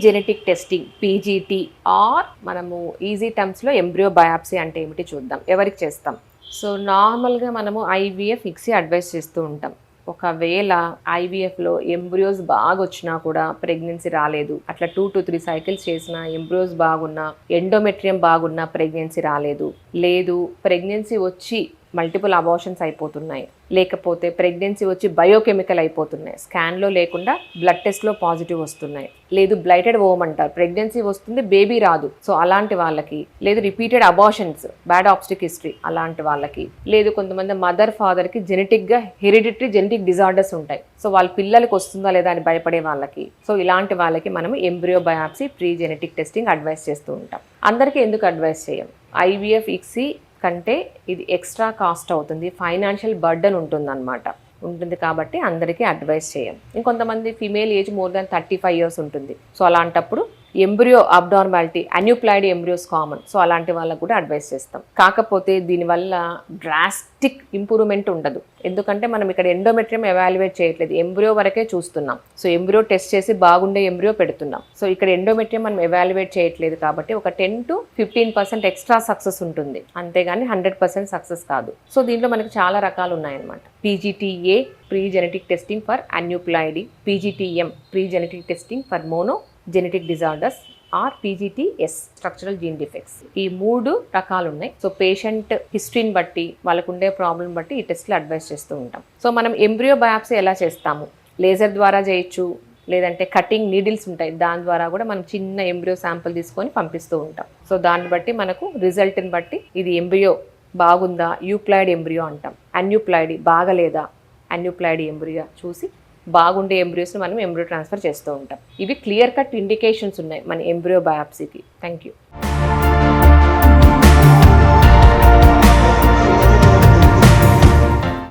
Genetic testing PGT are మనము easy టర్మ్స్లో embryo biopsy అంటే ఏమిటి చూద్దాం. ఎవరికి చేస్తాం? సో నార్మల్గా మనము ఐవీఎఫ్ ఇక్సీ అడ్వైస్ చేస్తూ ఉంటాం. ఒకవేళ ఐవీఎఫ్లో ఎంబ్రియోస్ బాగా వచ్చినా కూడా ప్రెగ్నెన్సీ రాలేదు, అట్లా 2 to 3 సైకిల్స్ చేసినా ఎంబ్రియోస్ బాగున్నా, ఎండోమెట్రియం బాగున్నా ప్రెగ్నెన్సీ రాలేదు, లేదు ప్రెగ్నెన్సీ వచ్చి మల్టిపుల్ అబార్షన్స్ అయిపోతున్నాయి, లేకపోతే ప్రెగ్నెన్సీ వచ్చి బయోకెమికల్ అయిపోతున్నాయి, స్కాన్లో లేకుండా బ్లడ్ టెస్ట్లో పాజిటివ్ వస్తున్నాయి, లేదు బ్లైటెడ్ ఓమ్ అంటారు, ప్రెగ్నెన్సీ వస్తుంది బేబీ రాదు, సో అలాంటి వాళ్ళకి, లేదు రిపీటెడ్ అబార్షన్స్, బ్యాడ్ ఆబ్స్టిక్ హిస్టరీ అలాంటి వాళ్ళకి, లేదు కొంతమంది మదర్ ఫాదర్కి జెనెటిక్గా హెరిడిటరీ జెనెటిక్ డిజార్డర్స్ ఉంటాయి, సో వాళ్ళ పిల్లలకి వస్తుందా లేదా అని భయపడే వాళ్ళకి, సో ఇలాంటి వాళ్ళకి మనం embryo biopsy pre genetic testing advice చేస్తూ ఉంటాం. అందరికీ ఎందుకు అడ్వైస్ చేయం? ఐవీఎఫ్ ఇక్సీ కంటే ఇది ఎక్స్ట్రా కాస్ట్ అవుతుంది, ఫైనాన్షియల్ బర్డన్ ఉంటుంది కాబట్టి అందరికీ అడ్వైస్ చేయం. ఇంకొంతమంది female age more than 35 years ఉంటుంది, సో అలాంటప్పుడు embryo abnormality aneuploid embryos common, so అలాంటి వాళ్ళకు కూడా అడ్వైస్ చేస్తాం. కాకపోతే దీనివల్ల డ్రాస్టిక్ ఇంప్రూవ్మెంట్ ఉండదు, ఎందుకంటే మనం ఇక్కడ ఎండోమెట్రియం ఎవాల్యుయేట్ చేయట్లేదు, ఎంబ్రియో వరకే చూస్తున్నాం. సో ఎంబ్రియో టెస్ట్ చేసి బాగుండే ఎంబ్రియో పెడుతున్నాం, సో ఇక్కడ ఎండోమెట్రియం మనం ఎవాల్యుయేట్ చేయట్లేదు కాబట్టి ఒక 10 to 15% ఎక్స్ట్రా సక్సెస్ ఉంటుంది, అంతేగాని 100% సక్సెస్ కాదు. సో దీంట్లో మనకి చాలా రకాలు ఉన్నాయన్నమాట. PGTA pre genetic testing for aneuploidy, PGTM pre genetic testing for mono genetic disorders or PGTS structural gene defects. ఈ 3 రకాలు ఉన్నాయి. సో పేషెంట్ హిస్టరీని బట్టి వాళ్ళకు ఉండే ప్రాబ్లం బట్టి ఈ టెస్ట్లు అడ్వైస్ చేస్తూ ఉంటాం. సో మనం ఎంబ్రియో బయాప్సీ ఎలా చేస్తాము? లేజర్ ద్వారా చేయొచ్చు, లేదంటే కటింగ్ నీడిల్స్ ఉంటాయి, దాని ద్వారా కూడా మనం చిన్న ఎంబ్రియో శాంపుల్ తీసుకొని పంపిస్తూ ఉంటాం. సో దాన్ని బట్టి మనకు రిజల్ట్ని బట్టి ఇది ఎంబ్రియో బాగుందా, యూప్లాయిడ్ ఎంబ్రియో అంటాం, అన్యూప్లాయిడ్ బాగలేదా, అన్యూప్లాయిడ్ ఎంబ్రియో చూసి బాగుండే ఎంబ్రియోస్ని మనం ఎంబ్రియో ట్రాన్స్ఫర్ చేస్తూ ఉంటాం. ఇవి క్లియర్ కట్ ఇండికేషన్స్ ఉన్నాయి మన ఎంబ్రియో బయాప్సీకి. Thank you.